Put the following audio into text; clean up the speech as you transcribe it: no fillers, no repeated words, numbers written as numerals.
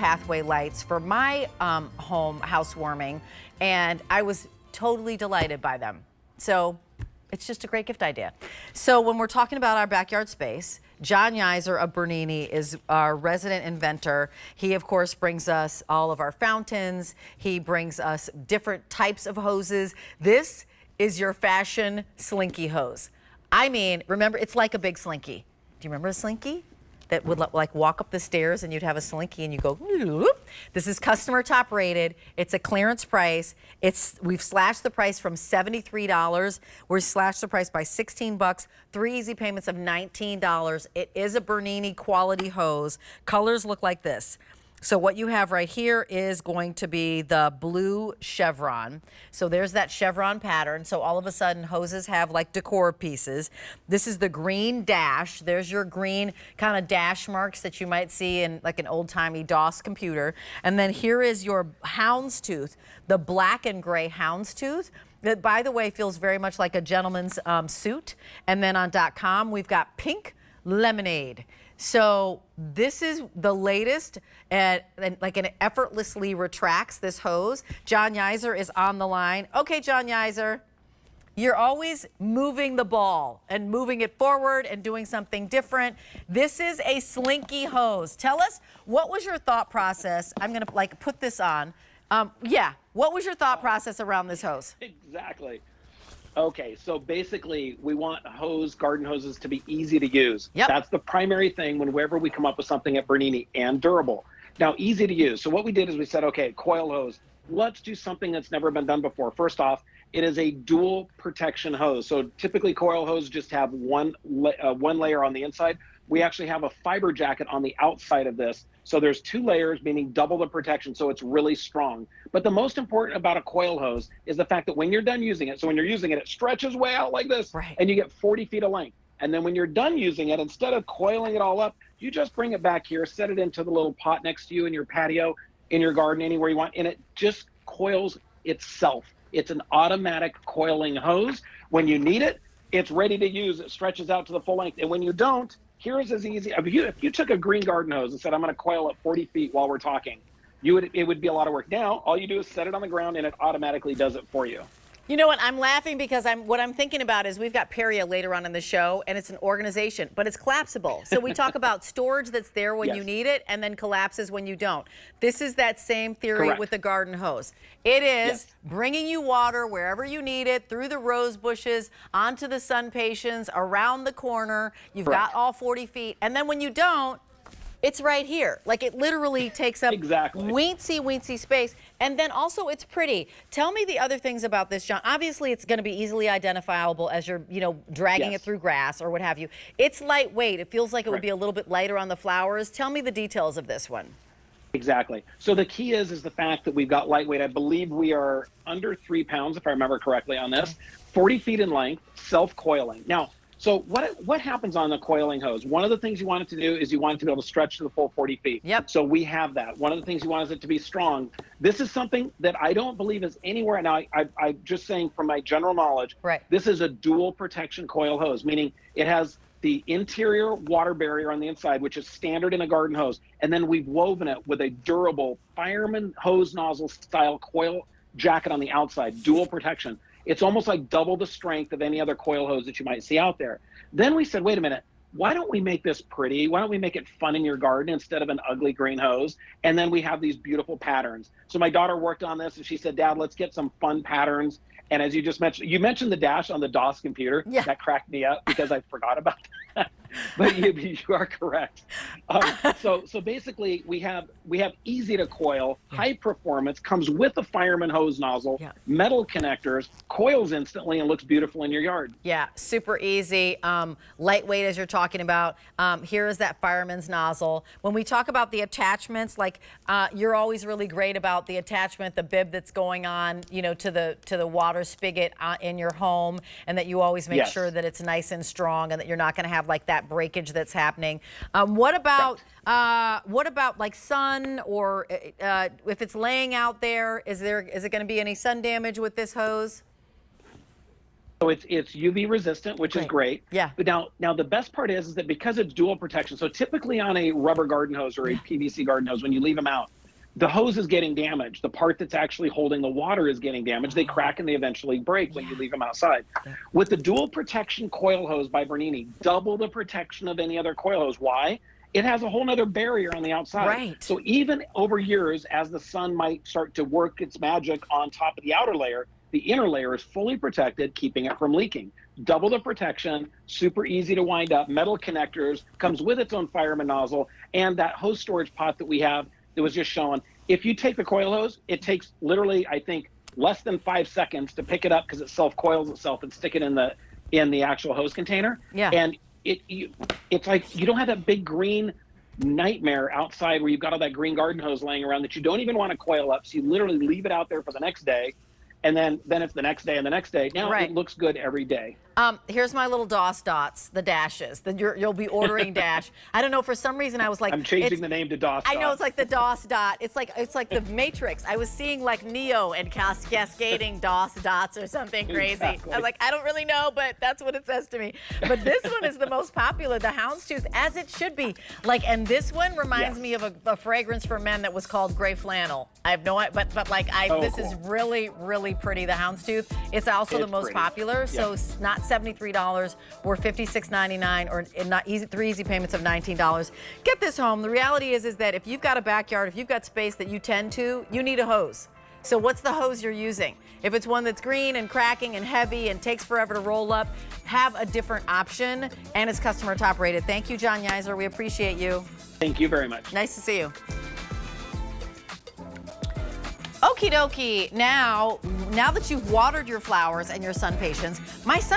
pathway lights for my home housewarming, and I was totally delighted by them. So it's just a great gift idea. So when we're talking about our backyard space, John Yeiser of Bernini is our resident inventor. He, of course, brings us all of our fountains. He brings us different types of hoses. This is your fashion slinky hose. I mean, remember, it's like a big slinky. Do you remember a slinky? That would like walk up the stairs and you'd have a slinky and you go, whoop. This is customer top rated. It's a clearance price. We've slashed the price from $73. We slashed the price by 16 bucks, 3 easy payments of $19. It is a Bernini quality hose. Colors look like this. So what you have right here is going to be the blue chevron. So there's that chevron pattern. So all of a sudden hoses have like decor pieces. This is the green dash. There's your green kind of dash marks that you might see in like an old-timey DOS computer. And then here is your houndstooth, the black and gray houndstooth. That, by the way, feels very much like a gentleman's suit. And then on .com, we've got pink lemonade. So this is the latest, and like it effortlessly retracts this hose. John Yeiser is on the line. Okay, John Yeiser, you're always moving the ball and moving it forward and doing something different. This is a slinky hose. Tell us, what was your thought process? I'm gonna like put this on. Yeah, what was your thought process around this hose? Exactly. Okay, so basically we want garden hoses to be easy to use. Yep. That's the primary thing whenever we come up with something at Bernini, and durable. Now, easy to use. So what we did is we said, okay, coil hose, let's do something that's never been done before. First off, it is a dual protection hose. So typically coil hoses just have one layer on the inside. We actually have a fiber jacket on the outside of this. So there's 2 layers, meaning double the protection, so it's really strong. But the most important about a coil hose is the fact that when you're done using it, so when you're using it, it stretches way out like this, right, and you get 40 feet of length. And then when you're done using it, instead of coiling it all up, you just bring it back here, set it into the little pot next to you in your patio, in your garden, anywhere you want, and it just coils itself. It's an automatic coiling hose. When you need it, it's ready to use. It stretches out to the full length. And when you don't, here's as easy. If you took a green garden hose and said, I'm going to coil it 40 feet while we're talking, it would be a lot of work. Now, all you do is set it on the ground and it automatically does it for you. You know what, I'm laughing because what I'm thinking about is we've got Peria later on in the show, and it's an organization, but it's collapsible. So we talk about storage that's there when you need it and then collapses when you don't. This is that same theory with the garden hose. It is bringing you water wherever you need it, through the rose bushes, onto the sun pations, around the corner. You've got all 40 feet. And then when you don't, it's right here. Like it literally takes up weensy space. And then also it's pretty. Tell me the other things about this, John. Obviously it's gonna be easily identifiable as you're, dragging it through grass or what have you. It's lightweight. It feels like it would be a little bit lighter on the flowers. Tell me the details of this one. Exactly. So the key is the fact that we've got lightweight. I believe we are under 3 pounds, if I remember correctly on this, 40 feet in length, self-coiling. Now, so what happens on the coiling hose? One of the things you want it to do is you want it to be able to stretch to the full 40 feet. Yep. So we have that. One of the things you want is it to be strong. This is something that I don't believe is anywhere. Now, I'm just saying from my general knowledge, this is a dual protection coil hose, meaning it has the interior water barrier on the inside, which is standard in a garden hose. And then we've woven it with a durable fireman hose nozzle style coil jacket on the outside, dual protection. It's almost like double the strength of any other coil hose that you might see out there. Then we said, wait a minute, why don't we make this pretty? Why don't we make it fun in your garden instead of an ugly green hose? And then we have these beautiful patterns. So my daughter worked on this and she said, Dad, let's get some fun patterns. And as you just mentioned, the dash on the DOS computer. Yeah. That cracked me up because I forgot about that. But you are correct. So basically, we have easy to coil, high performance, comes with a fireman hose nozzle, metal connectors, coils instantly, and looks beautiful in your yard. Yeah, super easy, lightweight as you're talking about. Here is that fireman's nozzle. When we talk about the attachments, like you're always really great about the attachment, the bib that's going on, to the water spigot in your home, and that you always make sure that it's nice and strong, and that you're not going to have like that breakage that's happening. What about like sun, or if it's laying out there, is it going to be any sun damage with this hose? So it's UV resistant, which is great. Yeah. But now the best part is that because it's dual protection, so typically on a rubber garden hose or a PVC garden hose, when you leave them out, the hose is getting damaged. The part that's actually holding the water is getting damaged. They crack and they eventually break when you leave them outside. With the dual protection coil hose by Bernini, double the protection of any other coil hose. Why? It has a whole nother barrier on the outside. Right. So even over years, as the sun might start to work its magic on top of the outer layer, the inner layer is fully protected, keeping it from leaking. Double the protection, super easy to wind up, metal connectors, comes with its own fireman nozzle, and that hose storage pot that we have that was just shown. If you take the coil hose, it takes literally, I think, less than 5 seconds to pick it up because it self-coils itself and stick it in the actual hose container. Yeah. And it's like you don't have that big green nightmare outside where you've got all that green garden hose laying around that you don't even want to coil up. So you literally leave it out there for the next day. And then it's the next day and the next day. Now it looks good every day. Here's my little DOS dots, the dashes. You'll be ordering dash. I don't know, for some reason I was like, I'm changing the name to DOS dot. I know, it's like the DOS dot. It's like the Matrix. I was seeing like Neo and cascading DOS dots or something crazy. Exactly. I was like, I don't really know, but that's what it says to me. But this one is the most popular, the houndstooth, as it should be. Like, and this one reminds me of a fragrance for men that was called gray flannel. I have no idea, but like this is really, really pretty, the houndstooth. It's also the most popular, so it's not $73 or $56.99 or not easy, 3 easy payments of $19. Get this home. The reality is that if you've got a backyard, if you've got space that you tend to, you need a hose. So what's the hose you're using? If it's one that's green and cracking and heavy and takes forever to roll up, have a different option, and it's customer top rated. Thank you, John Yeiser. We appreciate you. Thank you very much. Nice to see you. Okie dokie. Now that you've watered your flowers and your sun patience, my sun